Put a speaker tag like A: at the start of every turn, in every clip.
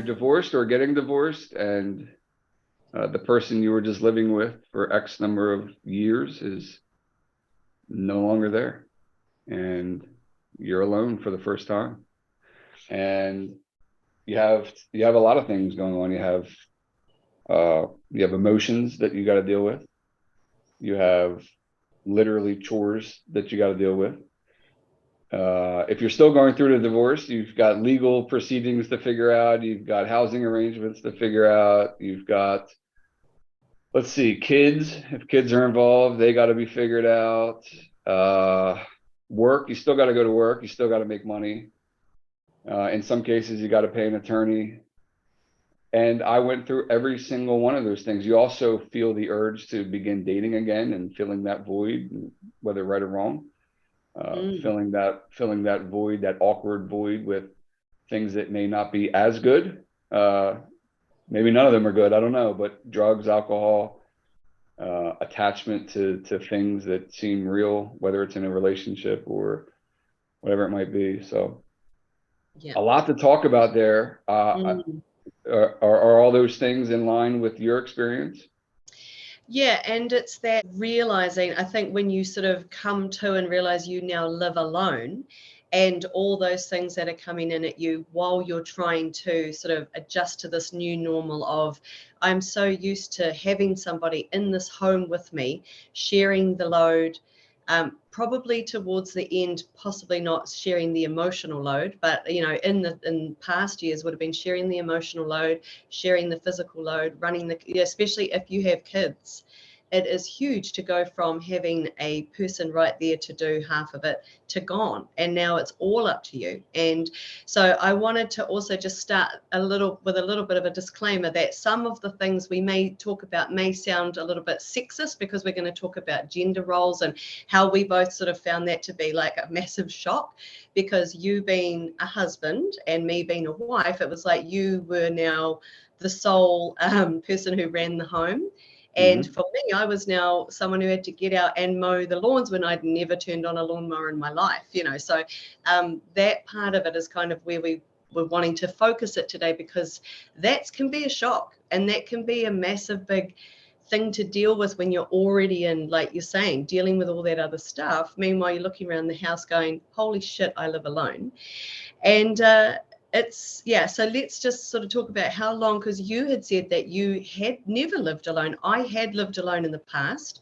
A: divorced or getting divorced, and the person you were just living with for X number of years is no longer there, and you're alone for the first time. And you have a lot of things going on. You have emotions that you got to deal with. You have literally chores that you got to deal with. If you're still going through the divorce, you've got legal proceedings to figure out. You've got housing arrangements to figure out. You've got, let's see, kids. If kids are involved, they got to be figured out. Work, you still got to go to work. You still got to make money. In some cases, you got to pay an attorney. And I went through every single one of those things. You also feel the urge to begin dating again and filling that void, whether right or wrong. Filling that void, that awkward void, with things that may not be as good. Maybe none of them are good. I don't know, but drugs, alcohol, attachment to things that seem real, whether it's in a relationship or whatever it might be. So
B: Yeah.
A: a lot to talk about there. Are all those things in line with your experience?
B: Yeah, and it's that realizing, I think when you sort of come to and realize you now live alone, and all those things that are coming in at you while you're trying to sort of adjust to this new normal of, I'm so used to having somebody in this home with me, sharing the load, probably towards the end, possibly not sharing the emotional load, but in past years would have been sharing the emotional load, sharing the physical load, running especially if you have kids. It is huge to go from having a person right there to do half of it to gone, and now it's all up to you. And so I wanted to also just start with a little bit of a disclaimer that some of the things we may talk about may sound a little bit sexist, because we're going to talk about gender roles and how we both sort of found that to be like a massive shock, because you being a husband and me being a wife, it was like you were now the sole person who ran the home. And for me, I was now someone who had to get out and mow the lawns when I'd never turned on a lawnmower in my life, So that part of it is kind of where we were wanting to focus it today, because that can be a shock, and that can be a massive, big thing to deal with when you're already in, like you're saying, dealing with all that other stuff. Meanwhile, you're looking around the house going, holy shit, I live alone. And so let's just sort of talk about how long, because you had said that you had never lived alone. I had lived alone in the past,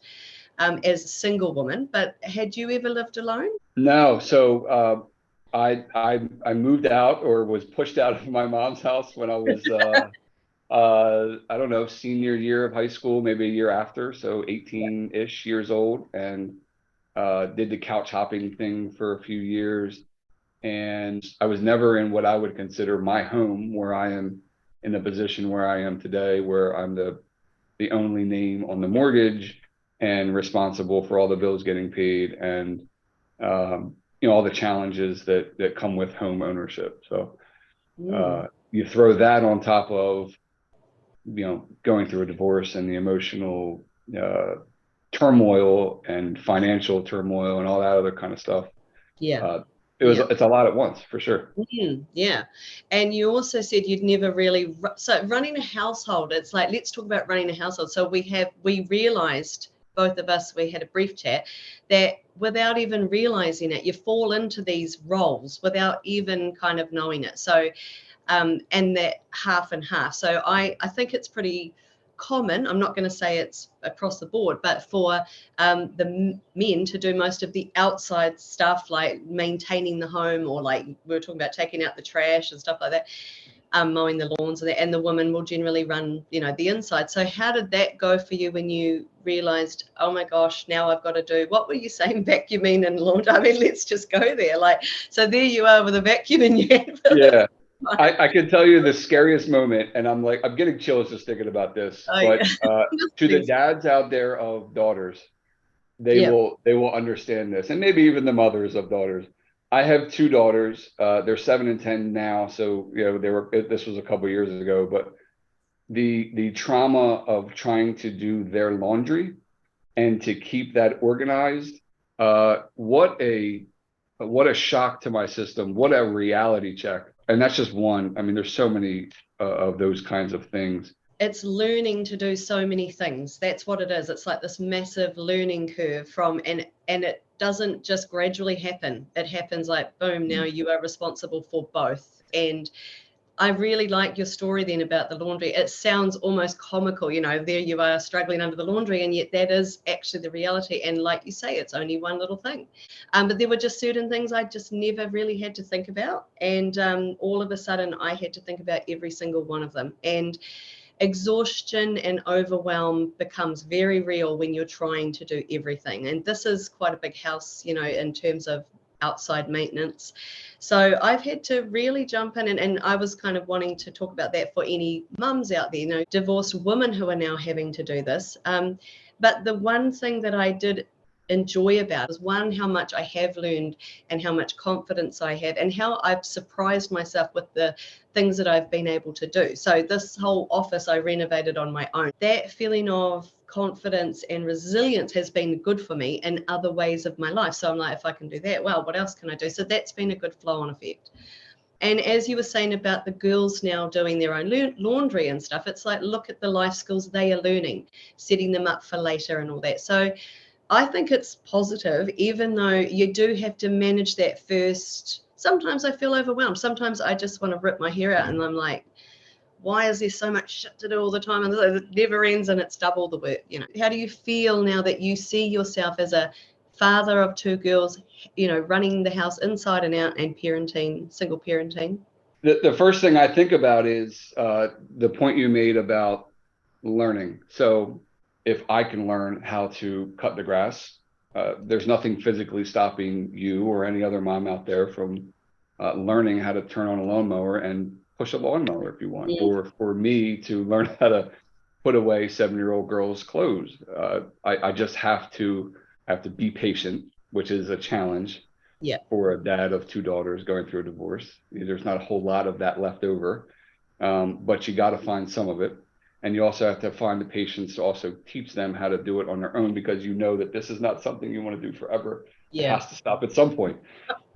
B: as a single woman, but had you ever lived alone?
A: No. So I moved out, or was pushed out of my mom's house when I was I don't know, senior year of high school, maybe a year after, so 18-ish years old, and did the couch hopping thing for a few years. And I was never in what I would consider my home, where I am in the position where I am today, where I'm the only name on the mortgage and responsible for all the bills getting paid, and all the challenges that come with home ownership. So you throw that on top of going through a divorce and the emotional turmoil and financial turmoil and all that other kind of stuff.
B: Yeah.
A: It's a lot at once, for sure.
B: Yeah. And you also said you'd never really, so running a household, it's like, let's talk about running a household. So we realized, both of us, we had a brief chat, that without even realizing it, you fall into these roles without even kind of knowing it. So, and that half and half. So I think it's pretty common, I'm not going to say it's across the board, but for the men to do most of the outside stuff, like maintaining the home, or like we were talking about taking out the trash and stuff like that, mowing the lawns, and the woman will generally run, the inside. So how did that go for you when you realized, oh my gosh, now I've got to do, what were you saying, vacuuming and laundry? I mean, let's just go there. Like, so there you are with a vacuum in your hand.
A: Yeah. I can tell you the scariest moment, and I'm getting chills just thinking about this.
B: Oh,
A: But
B: yeah.
A: to the dads out there of daughters, they
B: Yeah.
A: will understand this, and maybe even the mothers of daughters. I have two daughters. They're 7 and 10 now, so this was a couple years ago. But the trauma of trying to do their laundry and to keep that organized, what a shock to my system. What a reality check. And that's just one. I mean, there's so many of those kinds of things.
B: It's learning to do so many things. That's what it is. It's like this massive learning curve and it doesn't just gradually happen. It happens like boom, now you are responsible for both. And I really like your story then about the laundry. It sounds almost comical, there you are struggling under the laundry, and yet that is actually the reality. And like you say, it's only one little thing. But there were just certain things I just never really had to think about. And all of a sudden, I had to think about every single one of them. And exhaustion and overwhelm becomes very real when you're trying to do everything. And this is quite a big house, in terms of outside maintenance. So I've had to really jump in, and I was kind of wanting to talk about that for any mums out there, divorced women who are now having to do this. But the one thing that I did enjoy about is, one, how much I have learned and how much confidence I have and how I've surprised myself with the things that I've been able to do. So this whole office I renovated on my own. That feeling of confidence and resilience has been good for me in other ways of my life. So I'm like, if I can do that, well, what else can I do? So that's been a good flow-on effect. And as you were saying about the girls now doing their own laundry and stuff, it's like, look at the life skills they are learning, setting them up for later and all that. So I think it's positive, even though you do have to manage that first. Sometimes I feel overwhelmed. Sometimes I just want to rip my hair out and I'm like, why is there so much shit to do all the time? And it never ends and it's double the work. How do you feel now that you see yourself as a father of two girls, running the house inside and out and parenting, single parenting?
A: The first thing I think about is the point you made about learning. So if I can learn how to cut the grass, there's nothing physically stopping you or any other mom out there from learning how to turn on a lawnmower and push a lawnmower if you want, or for me to learn how to put away 7-year-old girls' clothes. I just have to be patient, which is a challenge.
B: Yeah.
A: For a dad of 2 daughters going through a divorce. There's not a whole lot of that left over, but you got to find some of it. And you also have to find the patience to also teach them how to do it on their own, because you know that this is not something you want to do forever.
B: Yeah.
A: It has to stop at some point.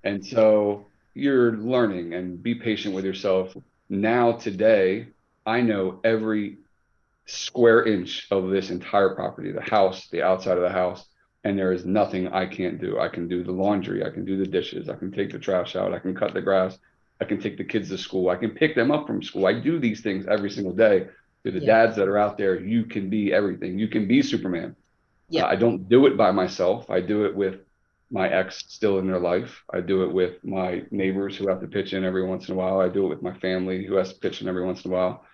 A: And so you're learning, and be patient with yourself. Now, today, I know every square inch of this entire property, the house, the outside of the house, and there is nothing I can't do. I can do the laundry, I can do the dishes, I can take the trash out, I can cut the grass, I can take the kids to school, I can pick them up from school. I do these things every single day. To the dads that are out there, you can be everything. You can be Superman. I don't do it by myself. I do it with my ex still in their life. I do it with my neighbors who have to pitch in every once in a while. I do it with my family who has to pitch in every once in a while.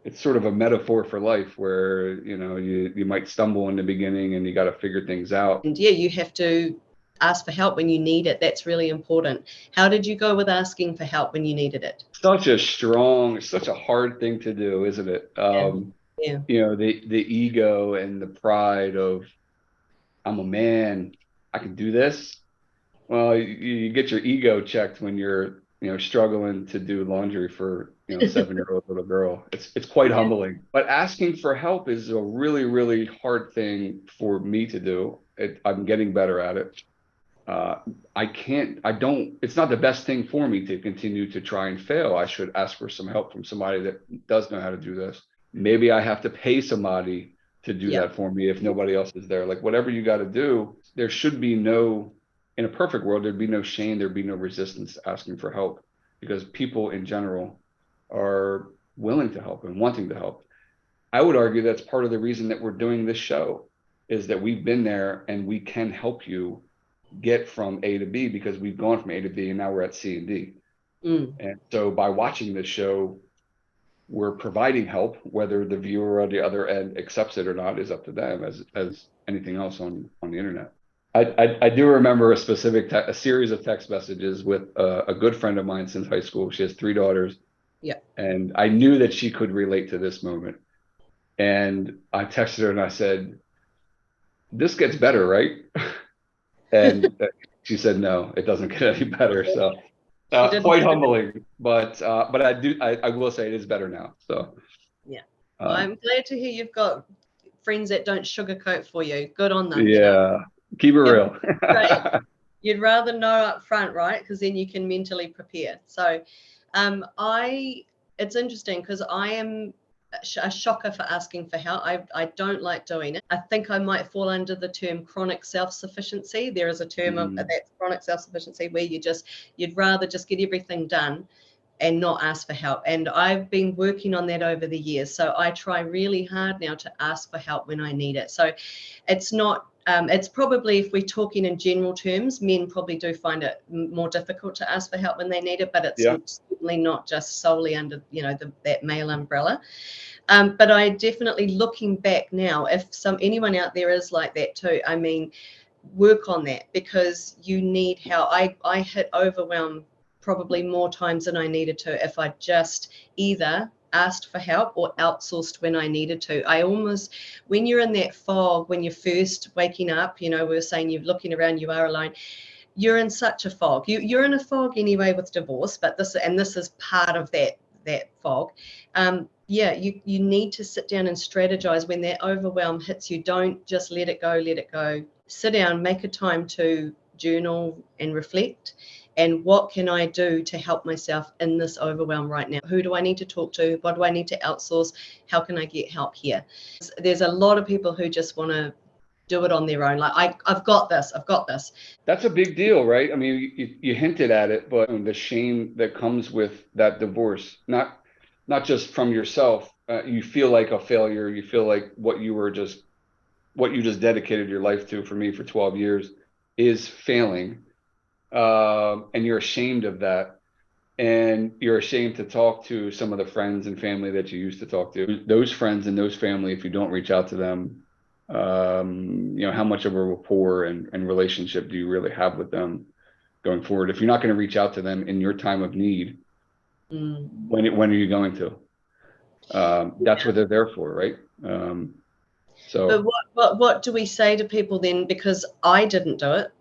A: It's sort of a metaphor for life where, you might stumble in the beginning and you got to figure things out.
B: And you have to ask for help when you need it. That's really important. How did you go with asking for help when you needed it?
A: Such a hard thing to do, isn't it?
B: Yeah.
A: The ego and the pride of, I'm a man, I can do this. Well, you get your ego checked when you're, struggling to do laundry for, 7-year-old little girl. It's quite humbling. But asking for help is a really, really hard thing for me to do. I'm getting better at it. It's not the best thing for me to continue to try and fail. I should ask for some help from somebody that does know how to do this. Maybe I have to pay somebody to do that for me if nobody else is there. Like, whatever you got to do, there should be in a perfect world, there'd be no shame, there'd be no resistance to asking for help, because people in general are willing to help and wanting to help. I would argue that's part of the reason that we're doing this show, is that we've been there and we can help you get from A to B, because we've gone from A to B and now we're at C and D. And so by watching this show, we're providing help. Whether the viewer on the other end accepts it or not is up to them, as anything else on the internet. I do remember a series of text messages with a good friend of mine since high school. She has 3 daughters.
B: Yeah.
A: And I knew that she could relate to this moment. And I texted her and I said, "This gets better, right?" And she said, "No, it doesn't get any better." So quite humbling, but I will say it is better now. So
B: yeah, well, I'm glad to hear you've got friends that don't sugarcoat for you. Good on them.
A: Yeah, keep it real.
B: Right. You'd rather know up front, right? Because then you can mentally prepare. So it's interesting because I am a shocker for asking for help. I don't like doing it. I think I might fall under the term chronic self-sufficiency. There is a term of
A: Mhm.
B: that's chronic self-sufficiency where you'd rather just get everything done and not ask for help. And I've been working on that over the years. So I try really hard now to ask for help when I need it. So it's not, it's probably, if we're talking in general terms, men probably do find it more difficult to ask for help when they need it, but it's
A: Yeah.
B: certainly not just solely under, that male umbrella. But I definitely, looking back now, if anyone out there is like that too, I mean, work on that because you need help. I hit overwhelm probably more times than I needed to if I just either asked for help or outsourced when I needed to. I almost, when you're in that fog, when you're first waking up, we were saying you're looking around, you are alone, you're in such a fog. You're in a fog anyway with divorce, but this is part of that fog. Yeah, you need to sit down and strategize when that overwhelm hits you. Don't just let it go, let it go. Sit down, make a time to journal and reflect. And what can I do to help myself in this overwhelm right now? Who do I need to talk to? What do I need to outsource? How can I get help here? There's a lot of people who just want to do it on their own. Like, I've got this, I've got this.
A: That's a big deal, right? I mean, you hinted at it, but the shame that comes with that divorce, not just from yourself, you feel like a failure. You feel like what you just dedicated your life to, for me, for 12 years, is failing, and you're ashamed of that, and you're ashamed to talk to some of the friends and family that you used to talk to. Those friends and those family, if you don't reach out to them, how much of a rapport and relationship do you really have with them going forward? If you're not going to reach out to them in your time of need,
B: Mm.
A: when are you going to? That's what they're there for, right?
B: But
A: So
B: what do we say to people then? Because I didn't do it,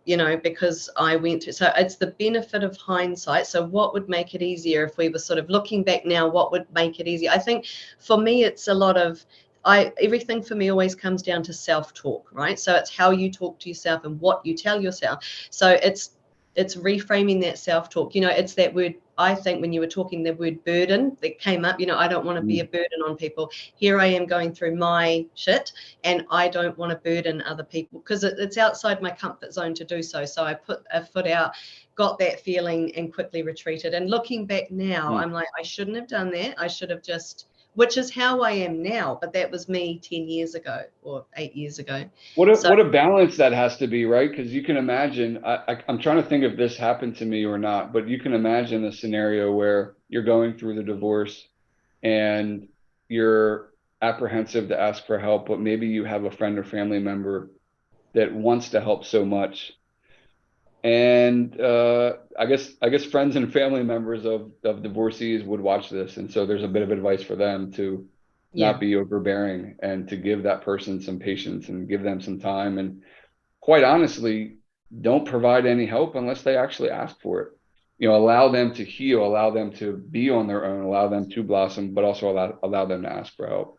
B: because I went through. So it's the benefit of hindsight. So what would make it easier if we were sort of looking back now? What would make it easier? I think for me, it's a lot of everything for me always comes down to self-talk, right? So it's how you talk to yourself and what you tell yourself. So it's reframing that self-talk. It's that word. I think when you were talking, the word burden that came up. I don't want to be a burden on people. Here I am going through my shit, and I don't want to burden other people because it's outside my comfort zone to do so. So I put a foot out, got that feeling, and quickly retreated. And looking back now, I'm like, I shouldn't have done that. I should have just, which is how I am now. But that was me 10 years ago or 8 years ago. So
A: what a balance that has to be, right? Because you can imagine, I'm trying to think if this happened to me or not, but you can imagine a scenario where you're going through the divorce and you're apprehensive to ask for help, but maybe you have a friend or family member that wants to help so much. And I guess friends and family members of divorcees would watch this, and so there's a bit of advice for them to
B: yeah.
A: not be overbearing and to give that person some patience and give them some time. And quite honestly, don't provide any help unless they actually ask for it. Allow them to heal, allow them to be on their own, allow them to blossom, but also allow them to ask for help.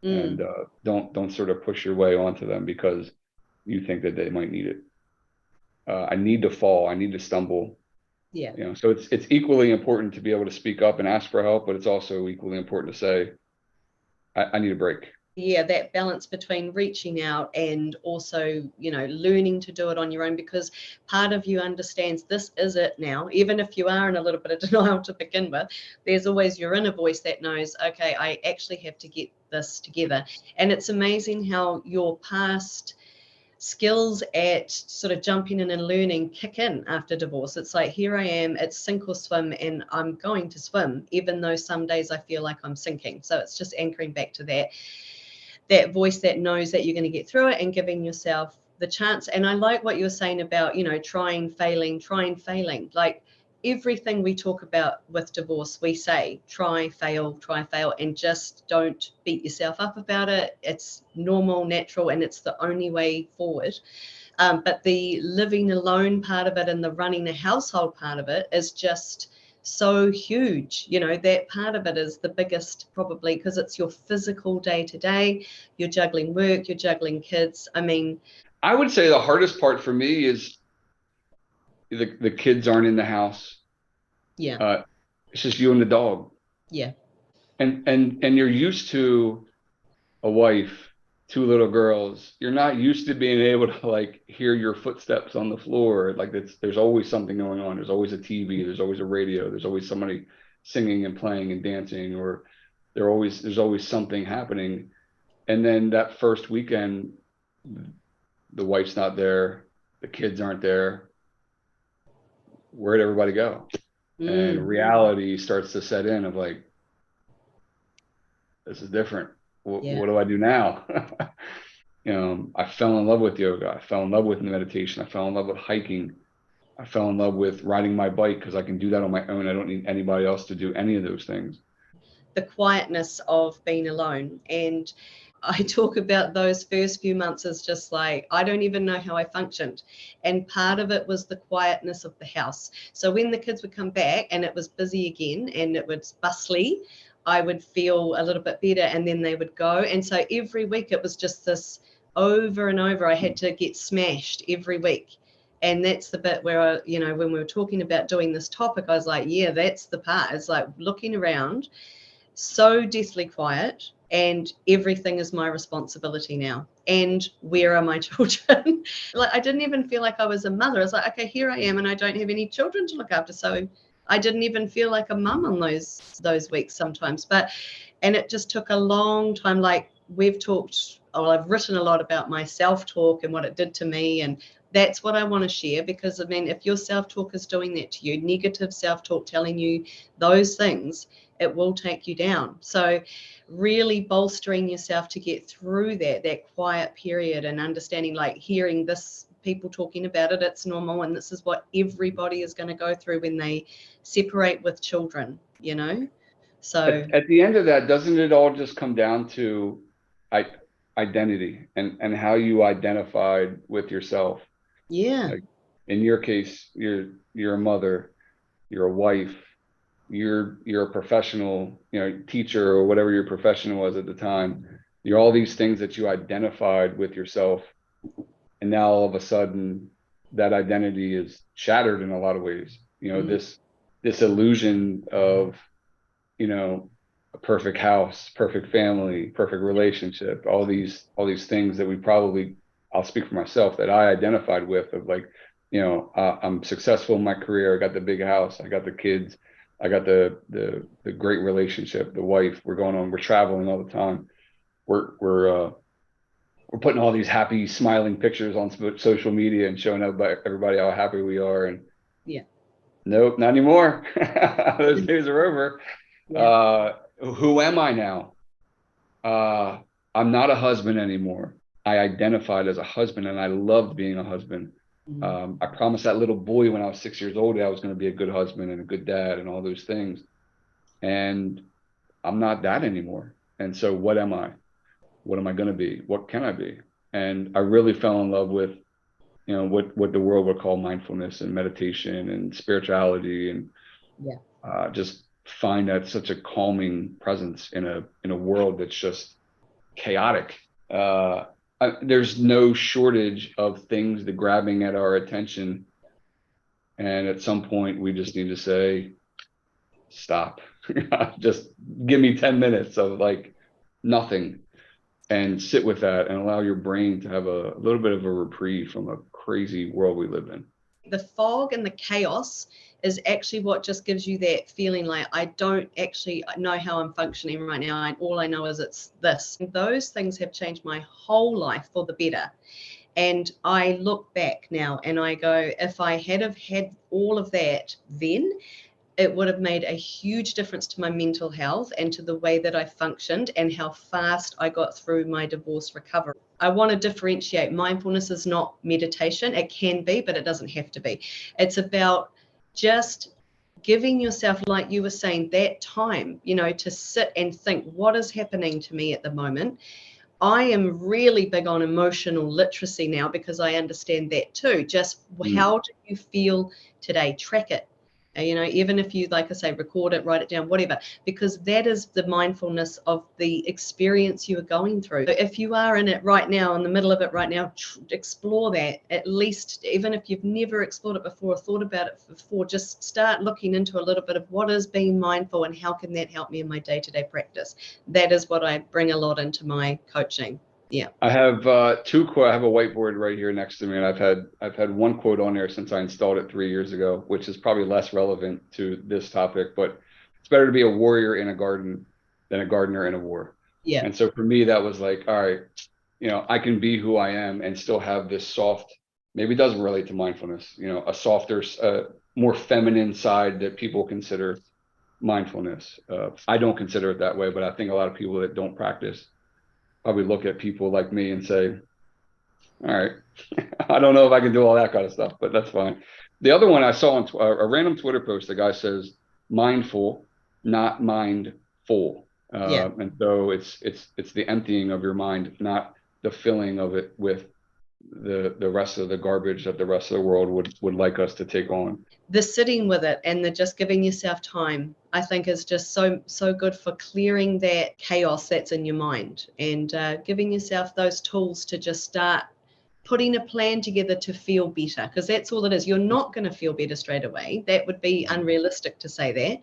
A: And
B: Mm,
A: don't sort of push your way onto them because you think that they might need it. I need to fall, I need to stumble.
B: yeah.
A: So it's equally important to be able to speak up and ask for help, but it's also equally important to say, I need a break.
B: Yeah, that balance between reaching out and also, learning to do it on your own, because part of you understands this is it now. Even if you are in a little bit of denial to begin with, there's always your inner voice that knows, okay, I actually have to get this together. And it's amazing how your past skills at sort of jumping in and learning kick in after divorce. It's like, here I am, it's sink or swim, and I'm going to swim, even though some days I feel like I'm sinking. So it's just anchoring back to that voice that knows that you're going to get through it and giving yourself the chance. And I like what you're saying about, trying, failing. Like everything we talk about with divorce, we say try, fail, and just don't beat yourself up about it. It's normal, natural, and it's the only way forward. But the living alone part of it and the running a household part of it is just so huge. That part of it is the biggest, probably because it's your physical day to day. You're juggling work, you're juggling kids. I mean,
A: I would say the hardest part for me is the kids aren't in the house.
B: yeah,
A: Uh, it's just you and the dog.
B: yeah,
A: And you're used to a wife, two little girls. You're not used to being able to like hear your footsteps on the floor. Like there's always something going on. There's always a TV, there's always a radio, there's always somebody singing and playing and dancing, or there's always something happening. And then that first weekend, the wife's not there, the kids aren't there. Where'd everybody go? And
B: Mm,
A: reality starts to set in of like, this is different.
B: yeah.
A: What do I do now? I fell in love with yoga. I fell in love with meditation. I fell in love with hiking. I fell in love with riding my bike because I can do that on my own. I don't need anybody else to do any of those things.
B: The quietness of being alone. And I talk about those first few months as just like, I don't even know how I functioned. And part of it was the quietness of the house. So when the kids would come back and it was busy again and it was bustly, I would feel a little bit better and then they would go. And so every week it was just this over and over. I had to get smashed every week. And that's the bit where when we were talking about doing this topic, I was like, yeah, that's the part. It's like looking around so deathly quiet and everything is my responsibility now, and where are my children? Like I didn't even feel like I was a mother. I was like, okay, here I am and I don't have any children to look after, so I didn't even feel like a mum on those weeks sometimes. And it just took a long time. Like I've written a lot about my self-talk and what it did to me, and that's what I want to share, because I mean, if your self-talk is doing that to you, negative self-talk telling you those things, it will take you down. So really bolstering yourself to get through that quiet period, and understanding, like hearing this people talking about it, it's normal, and this is what everybody is going to go through when they separate with children, So
A: At the end of that, doesn't it all just come down to I, identity and how you identified with yourself?
B: yeah.
A: Like in your case, you're a mother, you're a wife, you're a professional, teacher or whatever your profession was at the time. You're all these things that you identified with yourself, and now all of a sudden that identity is shattered in a lot of ways.
B: Mm,
A: This illusion of a perfect house, perfect family, perfect relationship, all these things that we probably, I'll speak for myself, that I identified with, of like, I'm successful in my career. I got the big house, I got the kids, I got the great relationship, the wife, we're traveling all the time. We're putting all these happy smiling pictures on social media and showing everybody how happy we are. And
B: yeah.
A: nope, not anymore. Those days are over.
B: Yeah.
A: Who am I now? I'm not a husband anymore. I identified as a husband and I loved being a husband.
B: Mm,
A: I promised that little boy when I was 6 years old that I was going to be a good husband and a good dad and all those things. And I'm not that anymore. And so what am I? What am I going to be? What can I be? And I really fell in love with, what the world would call mindfulness and meditation and spirituality, and
B: yeah.
A: just find that such a calming presence in a world that's just chaotic. There's no shortage of things that grabbing at our attention, and at some point we just need to say, stop. Just give me 10 minutes of like nothing, and sit with that and allow your brain to have a little bit of a reprieve from a crazy world we live in.
B: The fog and the chaos is actually what just gives you that feeling like I don't actually know how I'm functioning right now. And all I know is it's this. And those things have changed my whole life for the better. And I look back now and I go, if I had have had all of that then, it would have made a huge difference to my mental health and to the way that I functioned and how fast I got through my divorce recovery. I want to differentiate. Mindfulness is not meditation. It can be, but it doesn't have to be. It's about just giving yourself, like you were saying, that time, to sit and think, what is happening to me at the moment? I am really big on emotional literacy now because I understand that too. Just
A: Mm.
B: how do you feel today? Track it. Even if you, like I say, record it, write it down, whatever, because that is the mindfulness of the experience you are going through. If you are in it right now, in the middle of it right now, explore that. At least, even if you've never explored it before or thought about it before, just start looking into a little bit of what is being mindful and how can that help me in my day-to-day practice. That is what I bring a lot into my coaching. Yeah.
A: I have two quote. I have a whiteboard right here next to me, and I've had one quote on there since I installed it 3 years ago, which is probably less relevant to this topic, but it's better to be a warrior in a garden than a gardener in a war.
B: Yeah.
A: And so for me, that was like, all right, I can be who I am and still have this soft, maybe it doesn't relate to mindfulness, a softer, more feminine side that people consider mindfulness. I don't consider it that way, but I think a lot of people that don't practice probably look at people like me and say, all right, I don't know if I can do all that kind of stuff, but that's fine. The other one I saw on a random Twitter post, the guy says mindful, not mindful.
B: Yeah.
A: And so it's the emptying of your mind, not the filling of it with the rest of the garbage that the rest of the world would like us to take on.
B: The sitting with it and the just giving yourself time, I think, is just so good for clearing that chaos that's in your mind, and giving yourself those tools to just start putting a plan together to feel better, because that's all it is. You're not going to feel better straight away. That would be unrealistic to say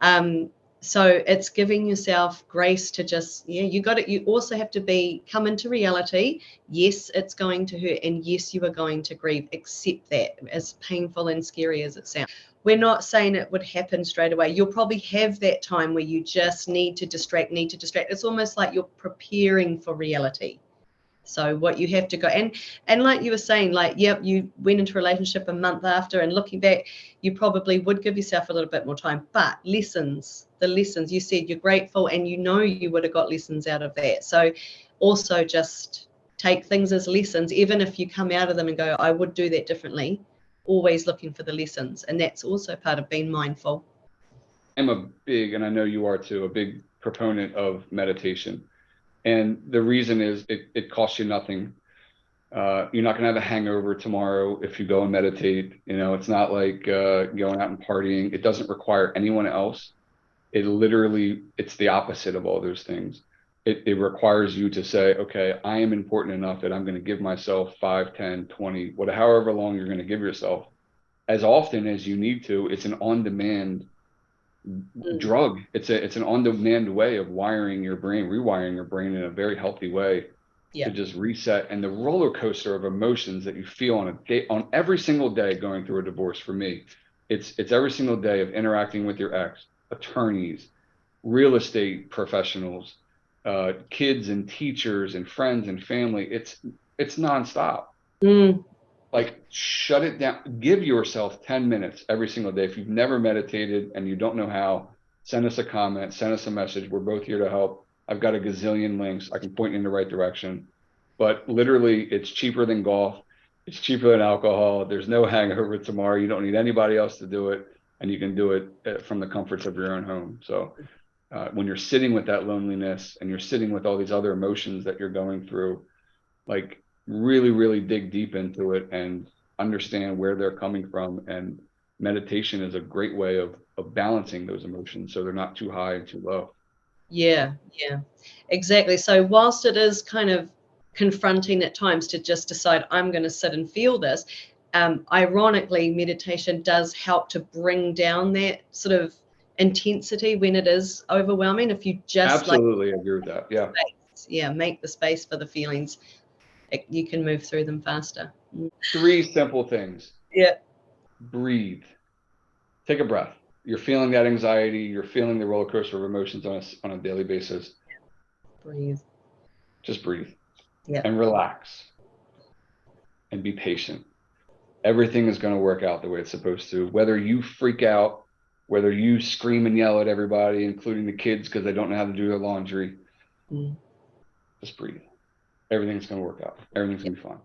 B: that. So it's giving yourself grace to just, you also have to come into reality. Yes, it's going to hurt, and yes, you are going to grieve. Accept that, as painful and scary as it sounds. We're not saying it would happen straight away. You'll probably have that time where you just need to distract. It's almost like you're preparing for reality. So what you have to go, and like you were saying, like, yep, you went into a relationship a month after, and looking back, you probably would give yourself a little bit more time. But the lessons, you said you're grateful, and you would have got lessons out of that. So also just take things as lessons, even if you come out of them and go, I would do that differently. Always looking for the lessons, and that's also part of being mindful.
A: I'm and I know you are too, a big proponent of meditation. And the reason is it costs you nothing. You're not going to have a hangover tomorrow if you go and meditate. It's not like going out and partying. It doesn't require anyone else. It's the opposite of all those things. It requires you to say, okay, I am important enough that I'm going to give myself 5, 10, 20, whatever, however long you're going to give yourself, as often as you need to. It's an on-demand drug. It's an on-demand way of rewiring your brain in a very healthy way,
B: Yeah.
A: to just reset. And the roller coaster of emotions that you feel on every single day going through a divorce, for me, it's every single day of interacting with your ex, attorneys, real estate professionals, kids and teachers and friends and family. It's nonstop. Like, shut it down. Give yourself 10 minutes every single day. If you've never meditated and you don't know how, send us a comment, send us a message. We're both here to help. I've got a gazillion links. I can point you in the right direction. But literally, it's cheaper than golf. It's cheaper than alcohol. There's no hangover tomorrow. You don't need anybody else to do it. And you can do it from the comforts of your own home. So when you're sitting with that loneliness and you're sitting with all these other emotions that you're going through, like, really, really dig deep into it and understand where they're coming from. And meditation is a great way of balancing those emotions so they're not too high and too low.
B: Yeah, exactly. So whilst it is kind of confronting at times to just decide I'm going to sit and feel this, ironically, meditation does help to bring down that sort of intensity when it is overwhelming. If you just
A: Absolutely agree with that. Yeah.
B: make the space for the feelings, you can move through them faster.
A: 3 simple things.
B: Yeah.
A: Breathe. Take a breath. You're feeling that anxiety. You're feeling the roller coaster of emotions on a daily basis.
B: Breathe.
A: Just breathe.
B: Yeah.
A: And relax. And be patient. Everything is going to work out the way it's supposed to. Whether you freak out, whether you scream and yell at everybody, including the kids, because they don't know how to do their laundry, just breathe. Everything's going to work out. Everything's going to be fine.